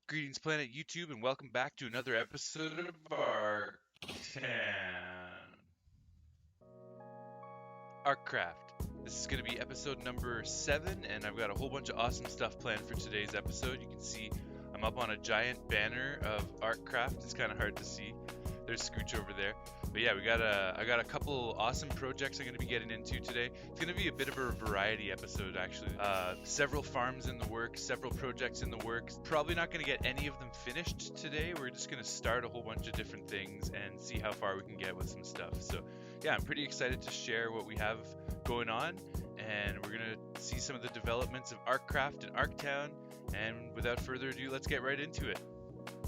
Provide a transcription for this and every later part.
Greetings, Planet YouTube, and welcome back to another episode of ArcCraft. This is going to be episode number 7, and I've got a whole bunch of awesome stuff planned for today's episode. You can see I'm up on a giant banner of ArcCraft. It's kind of hard to see. There's Scootch over there. But yeah, I got a couple awesome projects I'm going to be getting into today. It's going to be a bit of a variety episode, actually. Several farms in the works, several projects in the works. Probably not going to get any of them finished today. We're just going to start a whole bunch of different things and see how far we can get with some stuff. So yeah, I'm pretty excited to share what we have going on, and we're going to see some of the developments of ArcCraft and ArcTown. And without further ado, let's get right into it.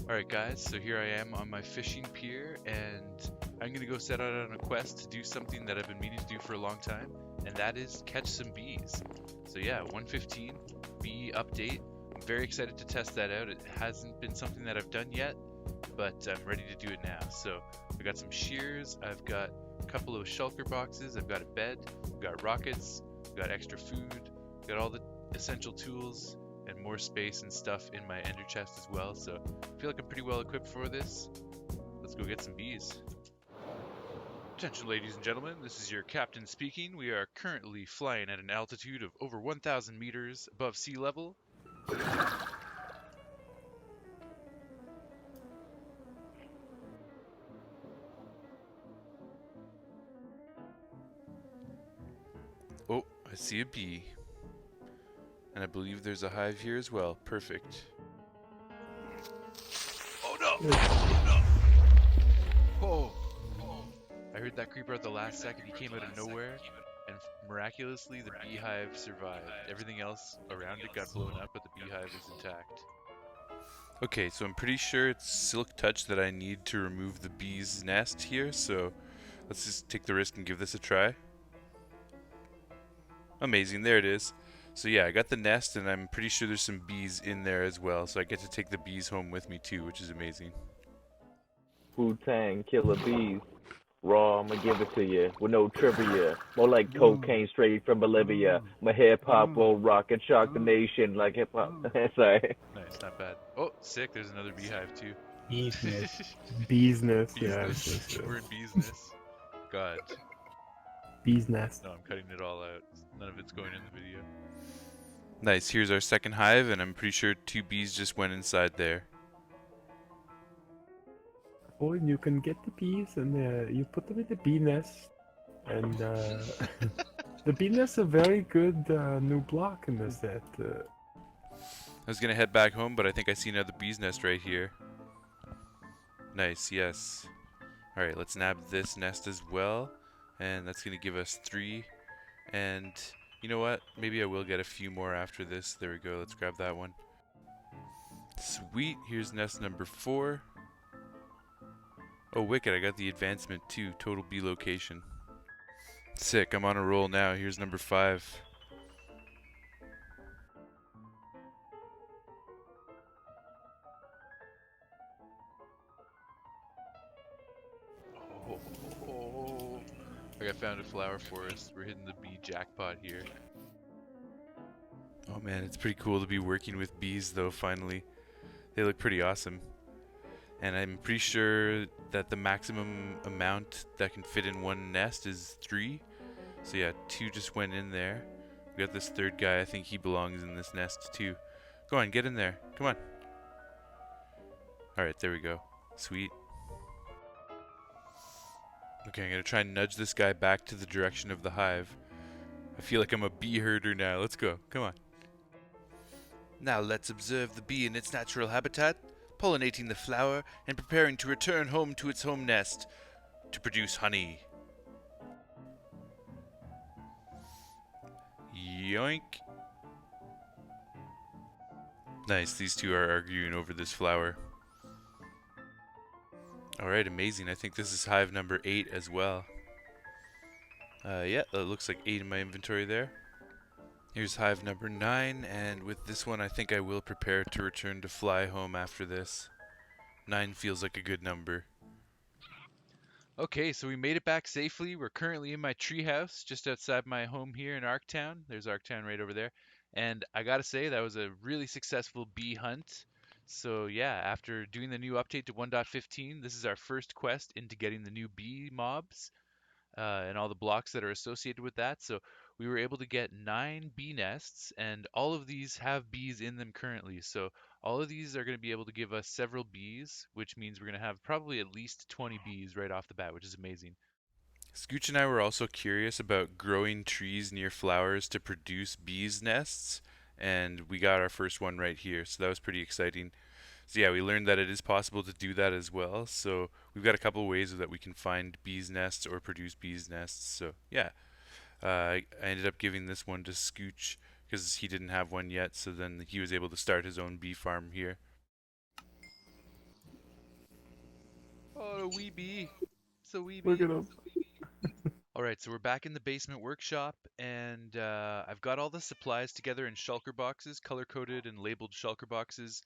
Alright guys, so here I am on my fishing pier, and I'm going to go set out on a quest to do something that I've been meaning to do for a long time, and that is catch some bees. So yeah, 115 bee update. I'm very excited to test that out. It hasn't been something that I've done yet, but I'm ready to do it now. So I've got some shears, I've got a couple of shulker boxes, I've got a bed, I've got rockets, I've got extra food, I've got all the essential tools, and more space and stuff in my ender chest as well, so I feel like I'm pretty well equipped for this. Let's go get some bees. Attention ladies and gentlemen, this is your captain speaking. We are currently flying at an altitude of over 1,000 meters above sea level. Oh, I see a bee. And I believe there's a hive here as well. Perfect. Oh no! Oh no! Oh! I heard that creeper at the last second. He came out of nowhere, and miraculously the beehive survived. Everything else around it got blown up, but the beehive is intact. Okay, so I'm pretty sure it's Silk Touch that I need to remove the bee's nest here, so let's just take the risk and give this a try. Amazing, there it is. So yeah, I got the nest, and I'm pretty sure there's some bees in there as well, so I get to take the bees home with me too, which is amazing. Wu-Tang Killer Bees. Raw, I'ma give it to you with no trivia. More like cocaine straight from Bolivia. My hip hop will rock and shock the nation like hip hop. Sorry. Nice, not bad. Oh, sick, there's another beehive too. Beesness. Beesness, Beesness. yes. We're in beesness. God. Bees nest. No, I'm cutting it all out. None of it's going in the video. Nice, here's our second hive, and I'm pretty sure 2 bees just went inside there. Oh, and you can get the bees and you put them in the bee nest. And the bee nest is a very good new block in the set. I was gonna head back home, but I think I see another bee's nest right here. Nice, yes. Alright, let's nab this nest as well. And that's gonna give us 3. And you know what? Maybe I will get a few more after this. There we go, let's grab that one. Sweet, here's nest number 4. Oh, wicked, I got the advancement too. Total bee location. Sick, I'm on a roll now. Here's number 5. Oh, I found a flower forest. We're hitting the bee jackpot here. Oh man, it's pretty cool to be working with bees though, finally. They look pretty awesome. And I'm pretty sure that the maximum amount that can fit in one nest is 3. So yeah, 2 just went in there. We got this third guy, I think he belongs in this nest too. Go on, get in there. Come on. Alright, there we go. Sweet. Okay, I'm gonna try and nudge this guy back to the direction of the hive. I feel like I'm a bee herder now. Let's go. Come on. Now let's observe the bee in its natural habitat, pollinating the flower and preparing to return home to its home nest to produce honey. Yoink. Nice, these two are arguing over this flower. Alright, amazing. I think this is hive number 8 as well. Yeah, that looks like 8 in my inventory there. Here's hive number 9, and with this one I think I will prepare to return to fly home after this. 9 feels like a good number. Okay, so we made it back safely. We're currently in my treehouse just outside my home here in ArcTown. There's ArcTown right over there. And I gotta say, that was a really successful bee hunt. So yeah, after doing the new update to 1.15, this is our first quest into getting the new bee mobs and all the blocks that are associated with that. So we were able to get 9 bee nests, and all of these have bees in them currently. So all of these are going to be able to give us several bees, which means we're going to have probably at least 20 bees right off the bat, which is amazing. Scooch and I were also curious about growing trees near flowers to produce bees' nests, and we got our first one right here, so that was pretty exciting. So yeah, we learned that it is possible to do that as well. So we've got a couple of ways that we can find bees' nests or produce bees' nests. So yeah, I ended up giving this one to Scooch because he didn't have one yet, so then he was able to start his own bee farm here. Oh, a wee bee. It's a wee bee. Look at him. All right, so we're back in the basement workshop, and I've got all the supplies together in shulker boxes, color-coded and labeled shulker boxes,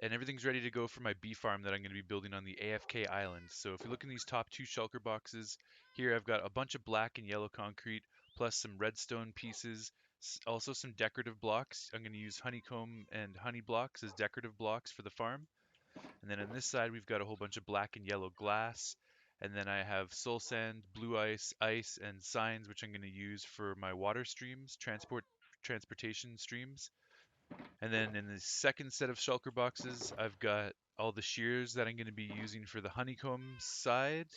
and everything's ready to go for my bee farm that I'm going to be building on the AFK island. So if you look in these top 2 shulker boxes, here I've got a bunch of black and yellow concrete, plus some redstone pieces, also some decorative blocks. I'm going to use honeycomb and honey blocks as decorative blocks for the farm. And then on this side, we've got a whole bunch of black and yellow glass. And then I have soul sand, blue ice, ice, and signs, which I'm going to use for my water streams, transportation streams. And then in the second set of shulker boxes, I've got all the shears that I'm going to be using for the honeycomb side.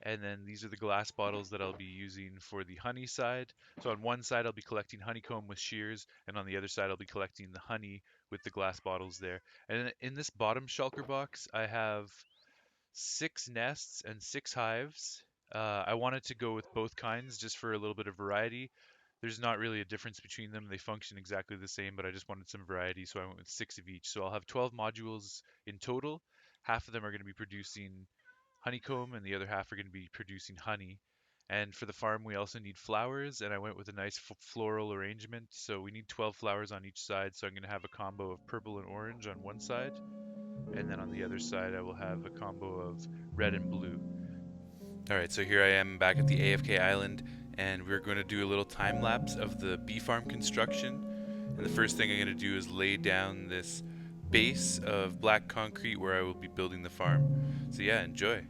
And then these are the glass bottles that I'll be using for the honey side. So on one side, I'll be collecting honeycomb with shears, and on the other side, I'll be collecting the honey with the glass bottles there. And in this bottom shulker box, I have 6 nests and 6 hives. I wanted to go with both kinds just for a little bit of variety. There's not really a difference between them. They function exactly the same, but I just wanted some variety, so I went with 6 of each. So I'll have 12 modules in total. Half of them are going to be producing honeycomb, and the other half are going to be producing honey. And for the farm, we also need flowers, and I went with a nice floral arrangement. So we need 12 flowers on each side, so I'm going to have a combo of purple and orange on one side, and then on the other side, I will have a combo of red and blue. Alright, so here I am back at the AFK island, and we're going to do a little time lapse of the bee farm construction. And the first thing I'm going to do is lay down this base of black concrete where I will be building the farm. So yeah, enjoy.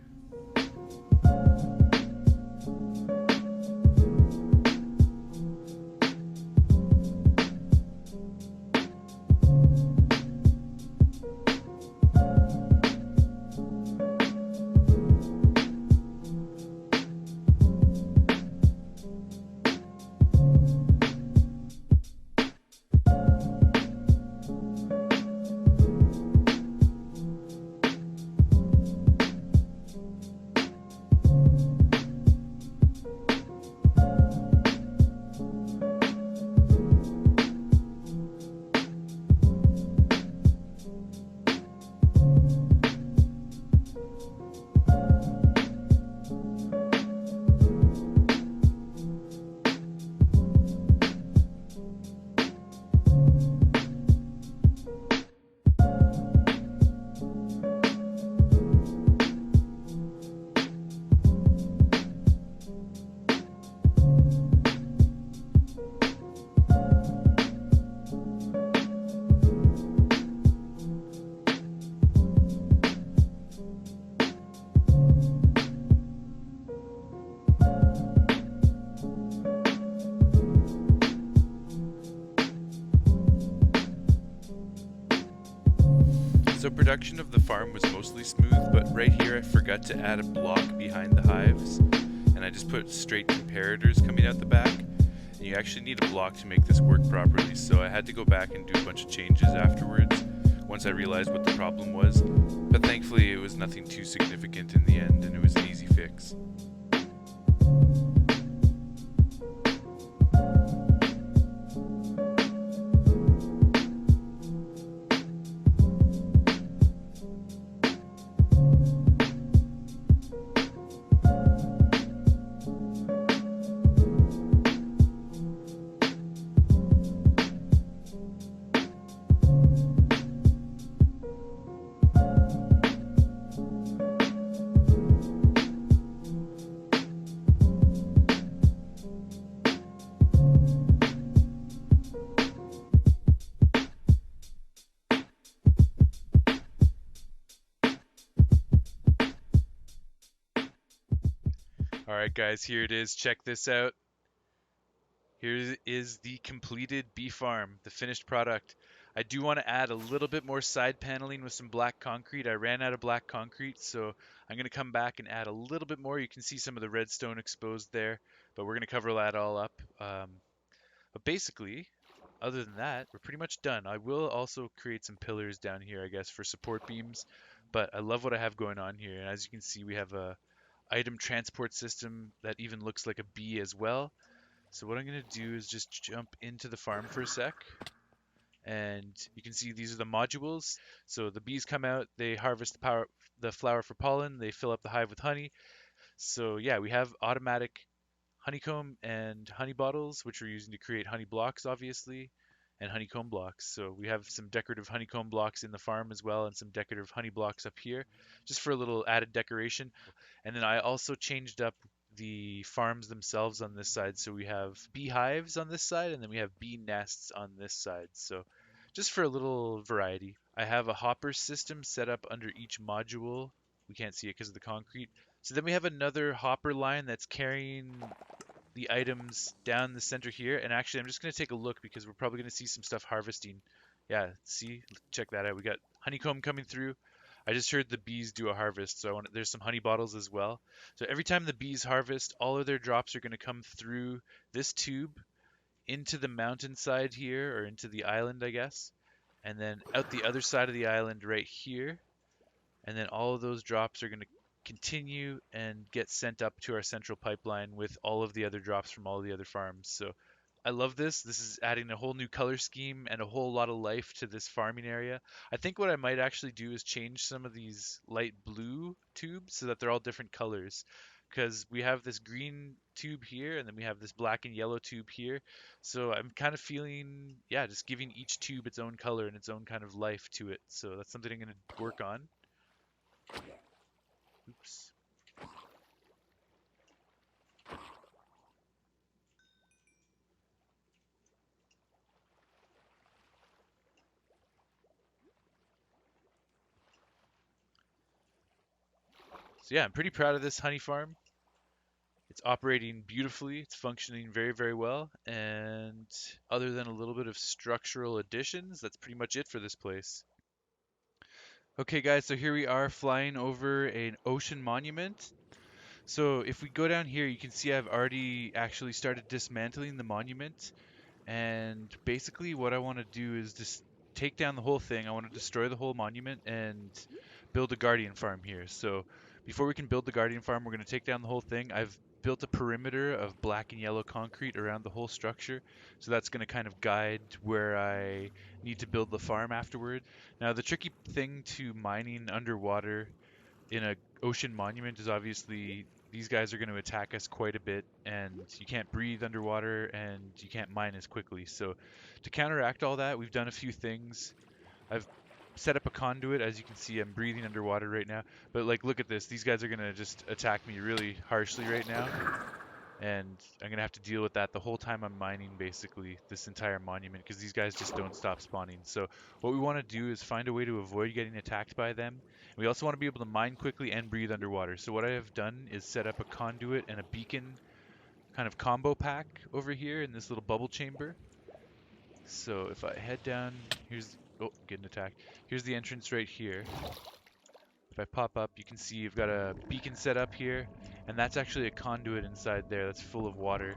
So production of the farm was mostly smooth, but right here I forgot to add a block behind the hives, and I just put straight comparators coming out the back, and you actually need a block to make this work properly, so I had to go back and do a bunch of changes afterwards once I realized what the problem was, but thankfully it was nothing too significant in the end, and it was an easy fix. Alright guys, here it is. Check this out. Here is the completed bee farm, the finished product. I do want to add a little bit more side paneling with some black concrete. I ran out of black concrete, so I'm going to come back and add a little bit more. You can see some of the redstone exposed there, but we're going to cover that all up. But basically, other than that, we're pretty much done. I will also create some pillars down here, I guess, for support beams, but I love what I have going on here. And as you can see, we have a item transport system that even looks like a bee as well. So what I'm going to do is just jump into the farm for a sec. And you can see these are the modules. So the bees come out, they harvest the flower for pollen, they fill up the hive with honey. So yeah, we have automatic honeycomb and honey bottles, which we're using to create honey blocks, obviously, and honeycomb blocks. So we have some decorative honeycomb blocks in the farm as well, and some decorative honey blocks up here, just for a little added decoration. And then I also changed up the farms themselves on this side. So we have beehives on this side, and then we have bee nests on this side. So just for a little variety. I have a hopper system set up under each module. We can't see it because of the concrete. So then we have another hopper line that's carrying the items down the center here. And actually, I'm just going to take a look because we're probably going to see some stuff harvesting. Yeah, see, check that out. We got honeycomb coming through. I just heard the bees do a harvest, so there's some honey bottles as well. So every time the bees harvest, all of their drops are going to come through this tube into the mountainside here, or into the island, I guess. And then out the other side of the island right here. And then all of those drops are going to continue and get sent up to our central pipeline with all of the other drops from all the other farms. So I love this. This is adding a whole new color scheme and a whole lot of life to this farming area. I think what I might actually do is change some of these light blue tubes so that they're all different colors. Because we have this green tube here, and then we have this black and yellow tube here. So I'm kind of feeling, yeah, just giving each tube its own color and its own kind of life to it. So that's something I'm going to work on. Oops. So yeah, I'm pretty proud of this honey farm. It's operating beautifully. It's functioning very, very well. And other than a little bit of structural additions, that's pretty much it for this place. Okay, guys, so here we are flying over an ocean monument. So if we go down here, you can see I've already actually started dismantling the monument. And basically what I want to do is just take down the whole thing. I want to destroy the whole monument and build a guardian farm here. So before we can build the guardian farm, we're going to take down the whole thing. I've built a perimeter of black and yellow concrete around the whole structure. So that's going to kind of guide where I need to build the farm afterward. Now the tricky thing to mining underwater in a ocean monument is obviously these guys are going to attack us quite a bit, and you can't breathe underwater and you can't mine as quickly. So to counteract all that, we've done a few things. I've set up a conduit. As you can see, I'm breathing underwater right now, but like, look at this. These guys are going to just attack me really harshly right now, and I'm going to have to deal with that the whole time I'm mining basically this entire monument, because these guys just don't stop spawning. So what we want to do is find a way to avoid getting attacked by them. We also want to be able to mine quickly and breathe underwater. So what I have done is set up a conduit and a beacon kind of combo pack over here in this little bubble chamber. So if I head down, oh, getting attacked. Here's the entrance right here. If I pop up, you can see you've got a beacon set up here, and that's actually a conduit inside there that's full of water.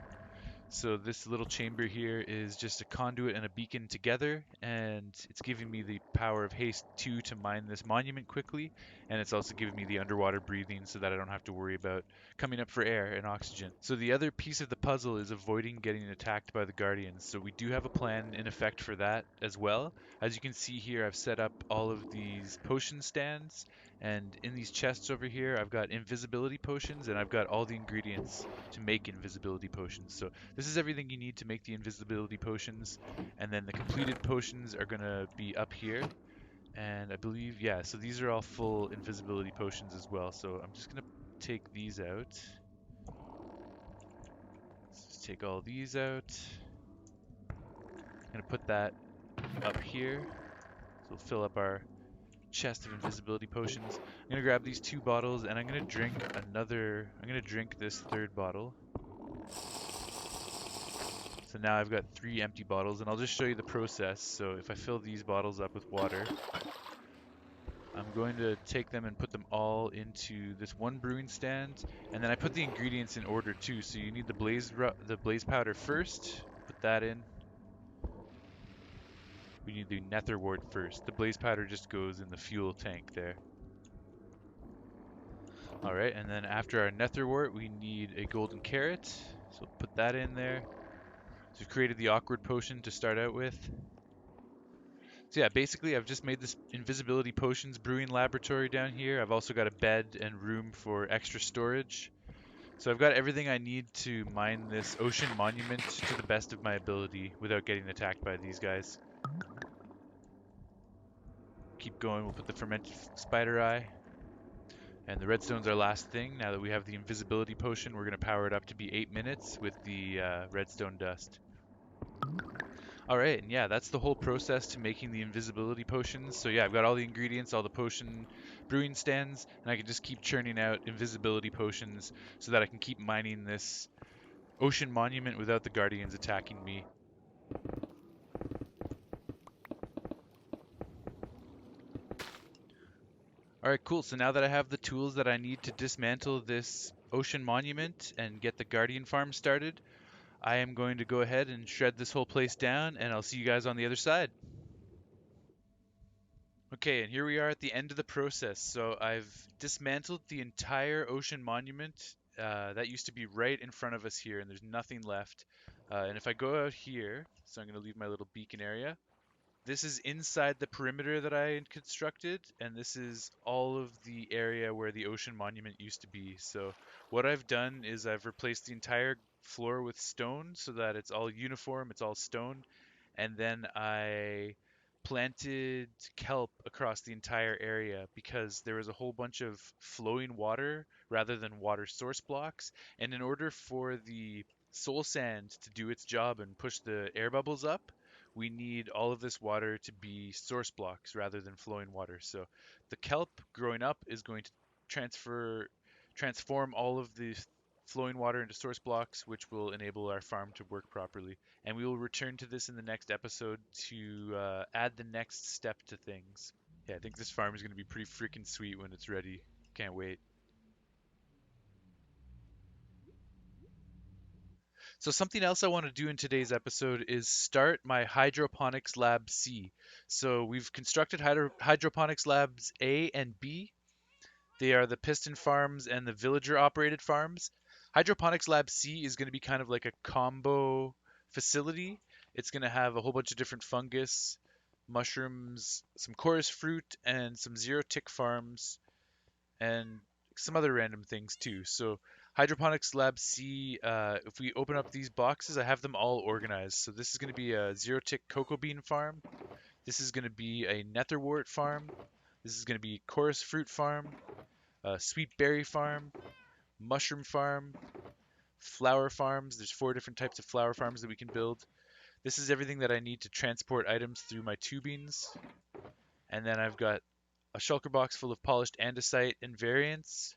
So this little chamber here is just a conduit and a beacon together, and it's giving me the power of haste 2 to mine this monument quickly, and it's also giving me the underwater breathing so that I don't have to worry about coming up for air and oxygen. So the other piece of the puzzle is avoiding getting attacked by the guardians. So we do have a plan in effect for that as well. As you can see here, I've set up all of these potion stands, and in these chests over here, I've got invisibility potions, and I've got all the ingredients to make invisibility potions. So this is everything you need to make the invisibility potions, and then the completed potions are going to be up here. And I believe, yeah, so these are all full invisibility potions as well. So I'm just going to take these out. Let's just take all these out. I'm going to put that up here. So we'll fill up our chest of invisibility potions. I'm gonna grab these 2 bottles and I'm gonna drink this 3rd bottle. So now I've got 3 empty bottles, and I'll just show you the process. So if I fill these bottles up with water, I'm going to take them and put them all into this one brewing stand, and then I put the ingredients in order too. So you need the blaze powder first. Put that in. We need the nether wart first. The blaze powder just goes in the fuel tank there. All right, and then after our nether wart, we need a golden carrot. So put that in there. So we created the awkward potion to start out with. So yeah, basically I've just made this invisibility potions brewing laboratory down here. I've also got a bed and room for extra storage. So I've got everything I need to mine this ocean monument to the best of my ability without getting attacked by these guys. Keep going, we'll put the fermented spider eye. And the redstone's our last thing. Now that we have the invisibility potion, we're going to power it up to be 8 minutes with the redstone dust. Alright, and yeah, that's the whole process to making the invisibility potions. So yeah, I've got all the ingredients, all the potion brewing stands, and I can just keep churning out invisibility potions so that I can keep mining this ocean monument without the guardians attacking me. Alright, cool. So now that I have the tools that I need to dismantle this ocean monument and get the guardian farm started, I am going to go ahead and shred this whole place down, and I'll see you guys on the other side. Okay, and here we are at the end of the process. So I've dismantled the entire ocean monument. That used to be right in front of us here, and there's nothing left. And if I go out here, so I'm going to leave my little beacon area. This is inside the perimeter that I constructed, and this is all of the area where the ocean monument used to be. So what I've done is I've replaced the entire floor with stone so that it's all uniform, it's all stone, and then I planted kelp across the entire area because there was a whole bunch of flowing water rather than water source blocks, and in order for the soul sand to do its job and push the air bubbles up, we need all of this water to be source blocks rather than flowing water. So the kelp growing up is going to transform all of the flowing water into source blocks, which will enable our farm to work properly. And we will return to this in the next episode to add the next step to things. Yeah, I think this farm is going to be pretty freaking sweet when it's ready. Can't wait. So something else I want to do in today's episode is start my Hydroponics Lab C. So we've constructed Hydroponics Labs A and B. They are the piston farms and the villager operated farms. Hydroponics Lab C is going to be kind of like a combo facility. It's going to have a whole bunch of different fungus, mushrooms, some chorus fruit, and some zero tick farms, and some other random things too. So Hydroponics Lab C, if we open up these boxes, I have them all organized. So this is going to be a zero tick cocoa bean farm. This is going to be a netherwort farm. This is going to be chorus fruit farm, a sweet berry farm, mushroom farm, flower farms. There's 4 different types of flower farms that we can build. This is everything that I need to transport items through my tubings. And then I've got a shulker box full of polished andesite and variants,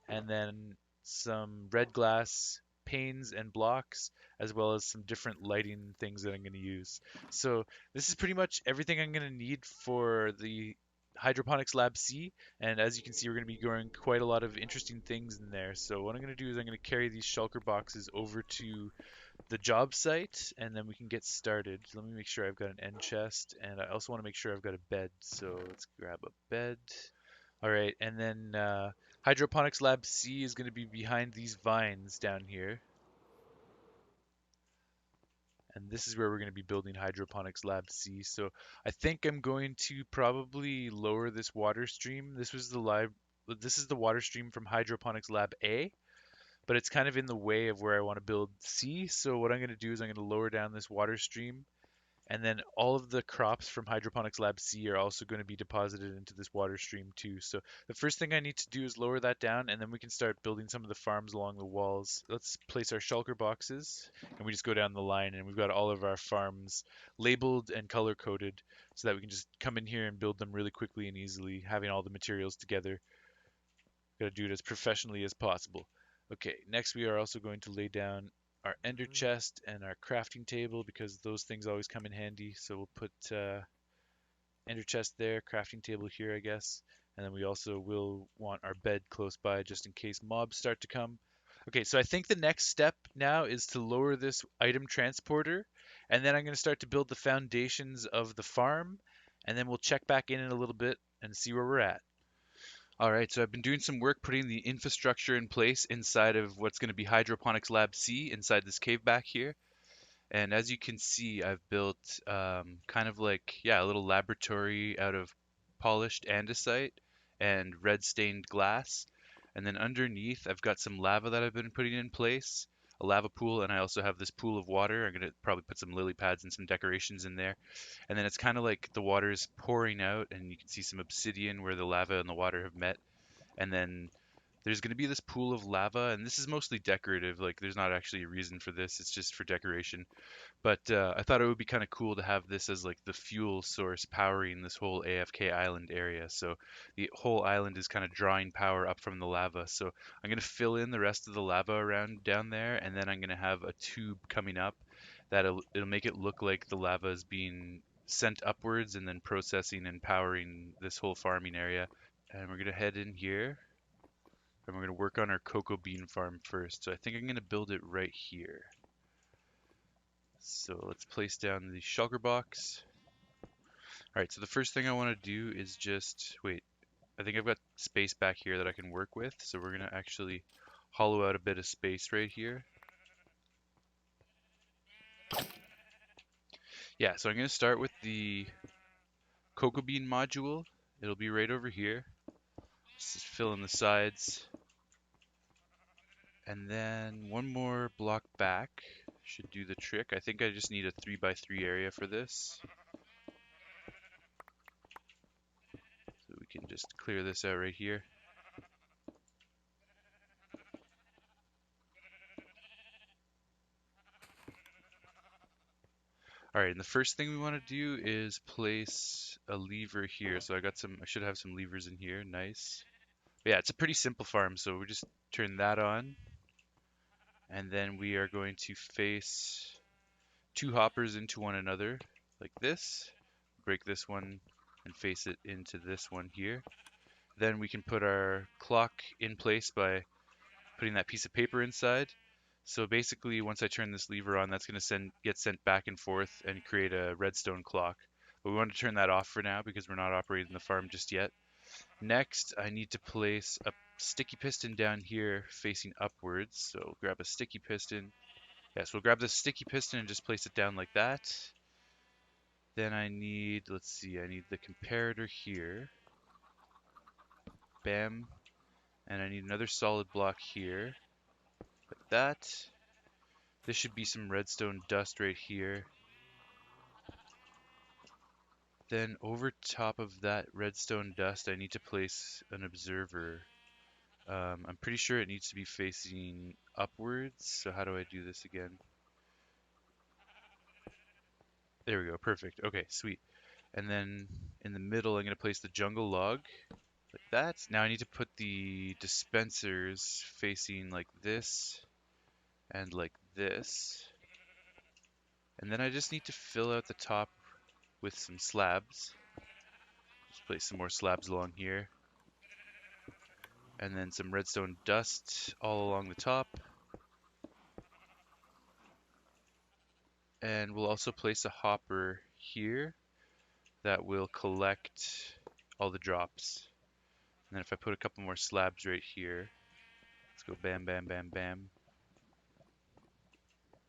and then some red glass panes and blocks, as well as some different lighting things that I'm going to use. So this is pretty much everything I'm going to need for the Hydroponics Lab C, and as you can see, we're going to be growing quite a lot of interesting things in there. So what I'm going to do is I'm going to carry these shulker boxes over to the job site, and then we can get started. Let me make sure I've got an end chest, and I also want to make sure I've got a bed. So let's grab a bed. All right, and then Hydroponics Lab C is going to be behind these vines down here. And this is where we're going to be building Hydroponics Lab C. So I think I'm going to probably lower this water stream. This is the water stream from Hydroponics Lab A, but it's kind of in the way of where I want to build C. So what I'm going to do is I'm going to lower down this water stream, And then all of the crops from Hydroponics Lab C are also going to be deposited into this water stream too. So the first thing I need to do is lower that down, and then we can start building some of the farms along the walls. Let's place our shulker boxes, and we just go down the line, and we've got all of our farms labeled and color coded so that we can just come in here and build them really quickly and easily, having all the materials together. Got to do it as professionally as possible. Okay, next we are also going to lay down our ender chest and our crafting table because those things always come in handy. So we'll put ender chest there, crafting table here, I guess. And then we also will want our bed close by just in case mobs start to come. Okay, so I think the next step now is to lower this item transporter, and then I'm going to start to build the foundations of the farm, and then we'll check back in a little bit and see where we're at. All right, so I've been doing some work putting the infrastructure in place inside of what's going to be Hydroponics Lab C inside this cave back here. And as you can see, I've built kind of like, yeah, a little laboratory out of polished andesite and red stained glass. And then underneath, I've got some lava that I've been putting in place, a lava pool, and I also have this pool of water. I'm going to probably put some lily pads and some decorations in there. And then it's kind of like the water is pouring out, and you can see some obsidian where the lava and the water have met. And then there's going to be this pool of lava, and this is mostly decorative. Like, there's not actually a reason for this. It's just for decoration. But I thought it would be kind of cool to have this as like the fuel source powering this whole AFK island area. So the whole island is kind of drawing power up from the lava. So I'm going to fill in the rest of the lava around down there, and then I'm going to have a tube coming up that it'll make it look like the lava is being sent upwards and then processing and powering this whole farming area. And we're going to head in here, and we're going to work on our cocoa bean farm first. So I think I'm going to build it right here. So let's place down the shulker box. All right, so the first thing I want to do is just, wait, I think I've got space back here that I can work with. So we're going to actually hollow out a bit of space right here. Yeah, so I'm going to start with the cocoa bean module. It'll be right over here. Just fill in the sides. And then one more block back should do the trick. I think I just need a 3x3 area for this. So we can just clear this out right here. All right, and the first thing we want to do is place a lever here. So I should have some levers in here, nice. But yeah, it's a pretty simple farm, so we just turn that on. And then we are going to face two hoppers into one another, like this. Break this one and face it into this one here. Then we can put our clock in place by putting that piece of paper inside. So basically, once I turn this lever on, that's going to get sent back and forth and create a redstone clock. But we want to turn that off for now because we're not operating the farm just yet. Next, I need to place a sticky piston down here facing upwards. So grab a sticky piston. Yes, we'll grab the sticky piston and just place it down like that. Then I need, let's see, I need the comparator here. Bam. And I need another solid block here. Like that. This should be some redstone dust right here. Then over top of that redstone dust, I need to place an observer. I'm pretty sure it needs to be facing upwards. So how do I do this again? There we go, perfect. Okay, sweet. And then in the middle, I'm going to place the jungle log, like that. Now I need to put the dispensers facing like this and like this. And then I just need to fill out the top with some slabs. Just place some more slabs along here. And then some redstone dust all along the top. And we'll also place a hopper here that will collect all the drops. And then if I put a couple more slabs right here, let's go bam, bam, bam, bam.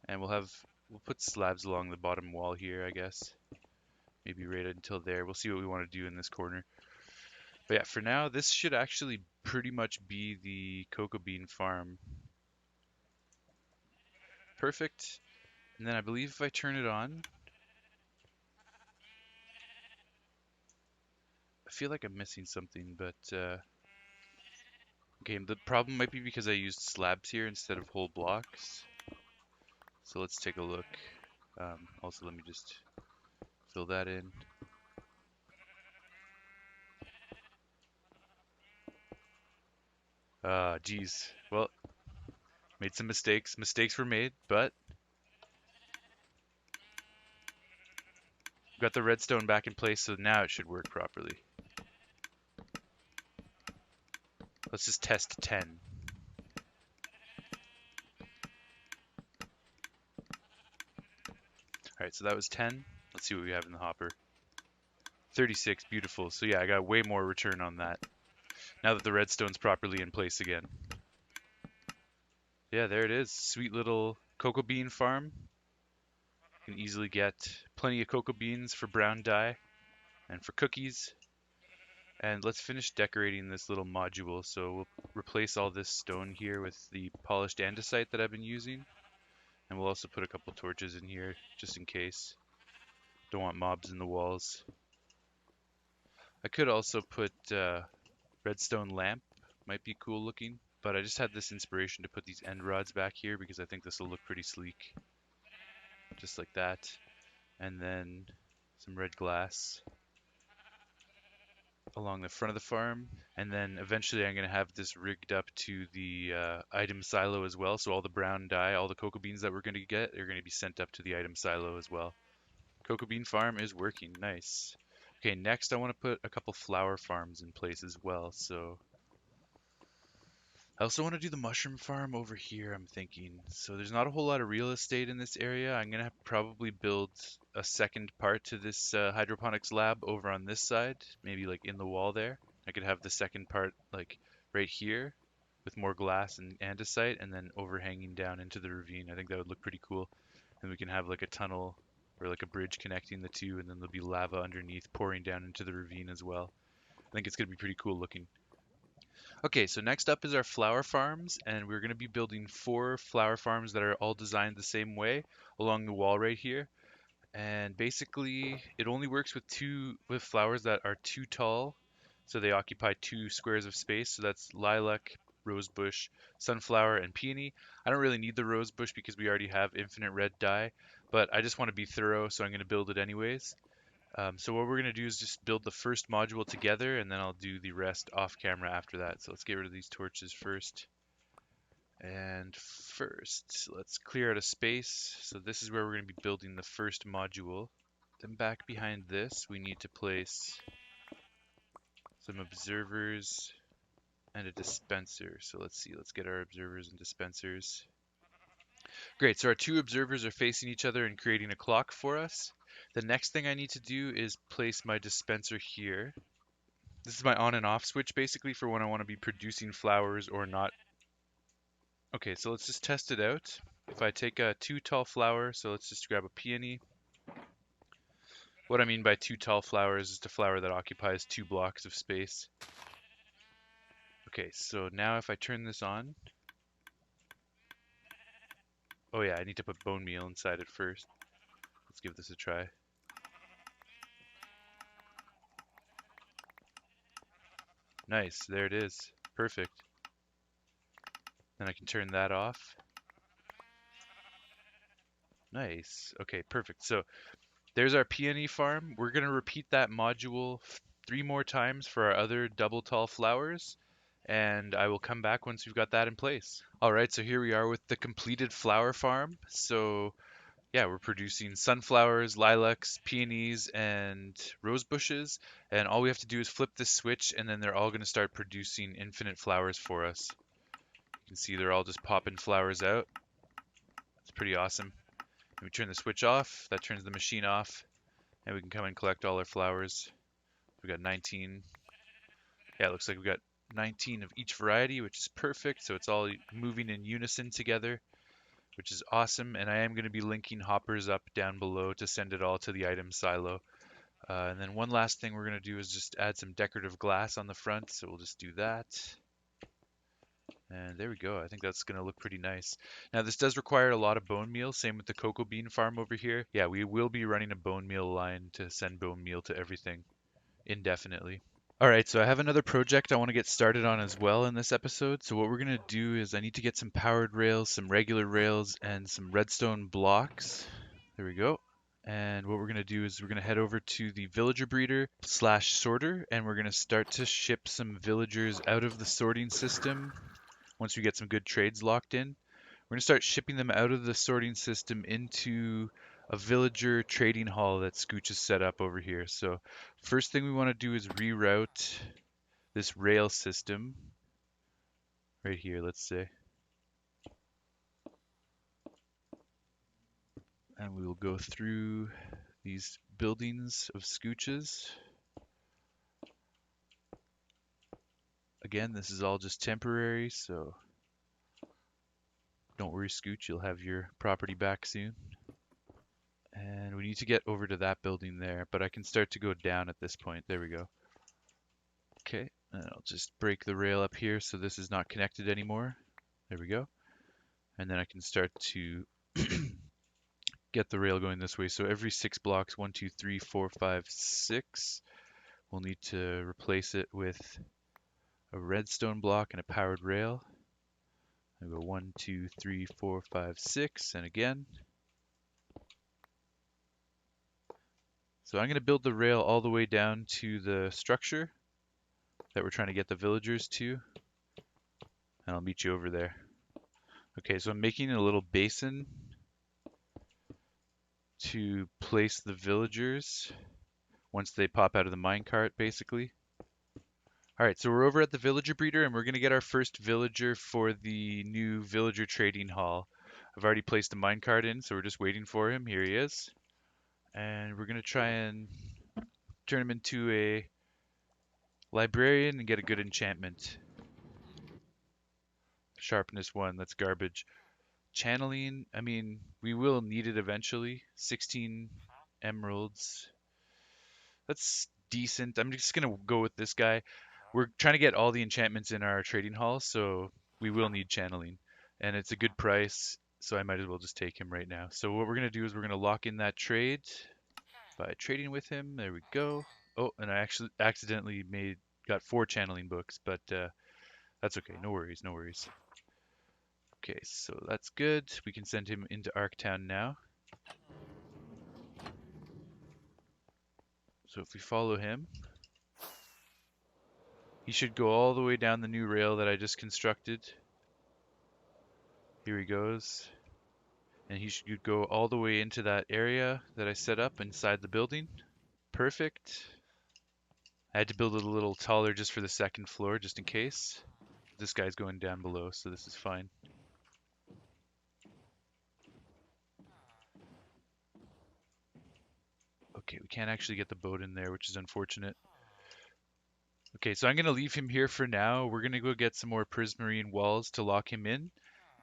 And we'll put slabs along the bottom wall here, I guess. Maybe right until there. We'll see what we want to do in this corner. But yeah, for now, this should actually pretty much be the cocoa bean farm. Perfect. And then I believe if I turn it on, feel like I'm missing something, but okay, the problem might be because I used slabs here instead of whole blocks. So let's take a look. Also, let me just fill that in. Geez. Well, made some mistakes. Mistakes were made, but got the redstone back in place, so now it should work properly. Let's just test 10. Alright, so that was 10. Let's see what we have in the hopper. 36, beautiful. So yeah, I got way more return on that. Now that the redstone's properly in place again. Yeah, there it is. Sweet little cocoa bean farm. You can easily get plenty of cocoa beans for brown dye and for cookies. And let's finish decorating this little module. So we'll replace all this stone here with the polished andesite that I've been using. And we'll also put a couple torches in here just in case. Don't want mobs in the walls. I could also put redstone lamp. Might be cool looking. But I just had this inspiration to put these end rods back here because I think this will look pretty sleek. Just like that. And then some red glass along the front of the farm, and then eventually I'm going to have this rigged up to the item silo as well, so all the brown dye, all the cocoa beans that we're going to get are going to be sent up to the item silo as well. Cocoa bean farm is working, nice. Okay, next I want to put a couple flower farms in place as well, so I also want to do the mushroom farm over here, I'm thinking. So there's not a whole lot of real estate in this area. I'm going to probably build a second part to this hydroponics lab over on this side, maybe like in the wall there. I could have the second part like right here with more glass and andesite and then overhanging down into the ravine. I think that would look pretty cool. And we can have like a tunnel or like a bridge connecting the two, and then there'll be lava underneath pouring down into the ravine as well. I think it's going to be pretty cool looking. Okay, so next up is our flower farms, and we're going to be building 4 flower farms that are all designed the same way along the wall right here. And basically, it only works with flowers that are too tall, so they occupy 2 squares of space. So that's lilac, rosebush, sunflower, and peony. I don't really need the rosebush because we already have infinite red dye, but I just want to be thorough, so I'm going to build it anyways. So what we're going to do is just build the first module together, and then I'll do the rest off camera after that. So let's get rid of these torches first. And first, let's clear out a space. So this is where we're going to be building the first module. Then back behind this, we need to place some observers and a dispenser. So let's see, let's get our observers and dispensers. Great, so our 2 observers are facing each other and creating a clock for us. The next thing I need to do is place my dispenser here. This is my on and off switch basically for when I want to be producing flowers or not. Okay, so let's just test it out. If I take a too tall flower, so let's just grab a peony. What I mean by too tall flowers is a flower that occupies 2 blocks of space. Okay, so now if I turn this on. Oh yeah, I need to put bone meal inside it first. Let's give this a try. Nice, there it is. Perfect. Then I can turn that off. Nice. Okay, perfect. So there's our peony farm. We're going to repeat that module 3 more times for our other double tall flowers, and I will come back once we've got that in place. All right, so here we are with the completed flower farm. So yeah, we're producing sunflowers, lilacs, peonies, and rose bushes, and all we have to do is flip this switch, and then they're all going to start producing infinite flowers for us. You can see they're all just popping flowers out. It's pretty awesome. We turn the switch off, that turns the machine off, and we can come and collect all our flowers. We got 19. Yeah, it looks like we got 19 of each variety, which is perfect. So it's all moving in unison together, which is awesome. And I am going to be linking hoppers up down below to send it all to the item silo. And then one last thing we're going to do is just add some decorative glass on the front. So we'll just do that. And there we go. I think that's going to look pretty nice. Now this does require a lot of bone meal. Same with the cocoa bean farm over here. Yeah, we will be running a bone meal line to send bone meal to everything indefinitely. All right, so I have another project I want to get started on as well in this episode. So what we're going to do is I need to get some powered rails, some regular rails, and some redstone blocks. There we go. And what we're going to do is we're going to head over to the villager breeder slash sorter, and we're going to start to ship some villagers out of the sorting system once we get some good trades locked in. We're going to start shipping them out of the sorting system into a villager trading hall that Scootch has set up over here. So first thing we want to do is reroute this rail system right here, let's say. And we will go through these buildings of Scooches. Again, this is all just temporary, so don't worry, Scooch, you'll have your property back soon. And we need to get over to that building there, but I can start to go down at this point. There we go. Okay, and I'll just break the rail up here so this is not connected anymore. There we go. And then I can start to get the rail going this way. So every 6 blocks, 1, 2, 3, 4, 5, 6, we'll need to replace it with a redstone block and a powered rail. I go 1, 2, 3, 4, 5, 6, and again. So I'm going to build the rail all the way down to the structure that we're trying to get the villagers to, and I'll meet you over there. Okay, so I'm making a little basin to place the villagers once they pop out of the minecart, basically. All right, so we're over at the villager breeder, and we're going to get our first villager for the new villager trading hall. I've already placed a minecart in, so we're just waiting for him. Here he is. And we're going to try and turn him into a librarian and get a good enchantment. Sharpness 1, that's garbage. Channeling, I mean, we will need it eventually. 16 emeralds. That's decent. I'm just going to go with this guy. We're trying to get all the enchantments in our trading hall, so we will need channeling. And it's a good price, so I might as well just take him right now. So what we're going to do is we're going to lock in that trade by trading with him. There we go. Oh, and I actually accidentally got 4 channeling books, but that's okay. No worries, no worries. Okay, so that's good. We can send him into Arktown now. So if we follow him, he should go all the way down the new rail that I just constructed. Here he goes. And he should go all the way into that area that I set up inside the building. Perfect. I had to build it a little taller just for the second floor, just in case. This guy's going down below, so this is fine. Okay, we can't actually get the boat in there, which is unfortunate. Okay, so I'm going to leave him here for now. We're going to go get some more prismarine walls to lock him in.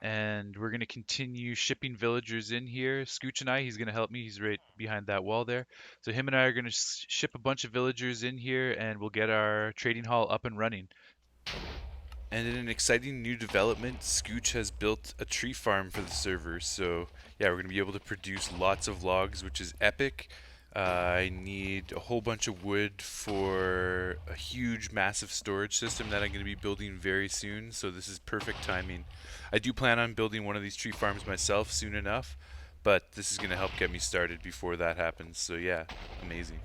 And we're going to continue shipping villagers in here. Scooch and he's going to help me. He's right behind that wall there. So him and I are going to ship a bunch of villagers in here, and we'll get our trading hall up and running. And in an exciting new development, Scooch has built a tree farm for the server. So yeah, we're going to be able to produce lots of logs, which is epic. I need a whole bunch of wood for a huge, massive storage system that I'm going to be building very soon. So this is perfect timing. I do plan on building one of these tree farms myself soon enough, but this is going to help get me started before that happens. So yeah, amazing.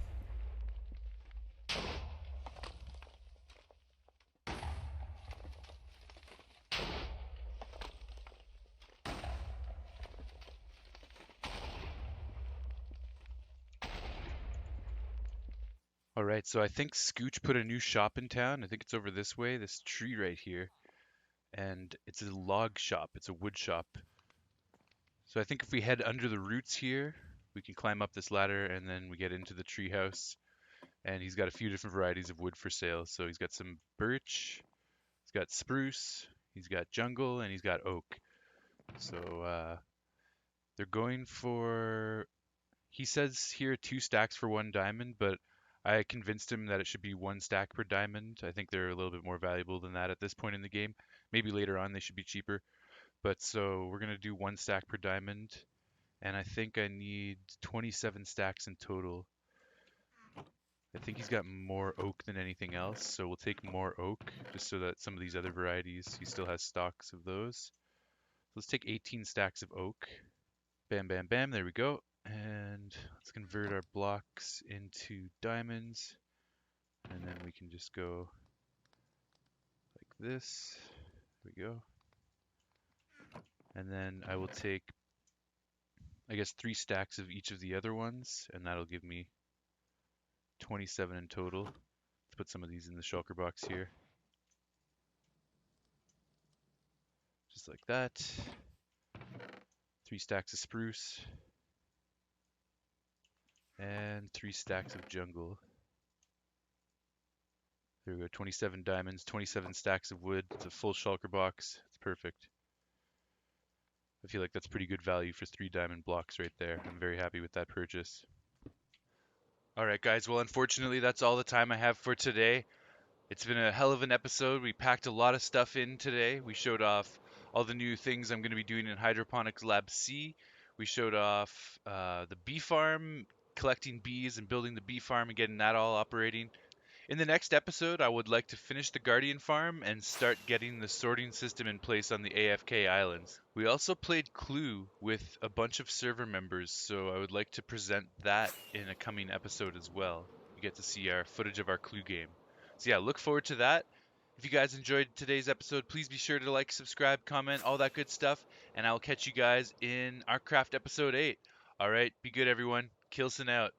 All right, so I think Scooch put a new shop in town. I think it's over this way, this tree right here. And it's a log shop. It's a wood shop. So I think if we head under the roots here, we can climb up this ladder and then we get into the tree house. And he's got a few different varieties of wood for sale. So he's got some birch, he's got spruce, he's got jungle, and he's got oak. So they're going for, he says here 2 stacks for 1 diamond, but I convinced him that it should be 1 stack per diamond. I think they're a little bit more valuable than that at this point in the game. Maybe later on they should be cheaper. But so we're going to do 1 stack per diamond. And I think I need 27 stacks in total. I think he's got more oak than anything else, so we'll take more oak just so that some of these other varieties, he still has stocks of those. Let's take 18 stacks of oak. Bam, bam, bam, there we go. And let's convert our blocks into diamonds. And then we can just go like this. There we go. And then I will take, I guess, 3 stacks of each of the other ones, and that'll give me 27 in total. Let's put some of these in the shulker box here. Just like that. 3 stacks of spruce. And 3 stacks of jungle. There we go, 27 diamonds, 27 stacks of wood. It's a full shulker box. It's perfect. I feel like that's pretty good value for 3 diamond blocks right there. I'm very happy with that purchase. Alright guys, well unfortunately that's all the time I have for today. It's been a hell of an episode. We packed a lot of stuff in today. We showed off all the new things I'm going to be doing in Hydroponics Lab C. We showed off the bee farm, collecting bees and building the bee farm and getting that all operating. In the next episode, I would like to finish the Guardian farm and start getting the sorting system in place on the AFK Islands. We also played Clue with a bunch of server members, so I would like to present that in a coming episode as well. You get to see our footage of our Clue game. So yeah, look forward to that. If you guys enjoyed today's episode, please be sure to like, subscribe, comment, all that good stuff, and I'll catch you guys in ArcCraft episode 8. Alright, be good everyone. Kilson out.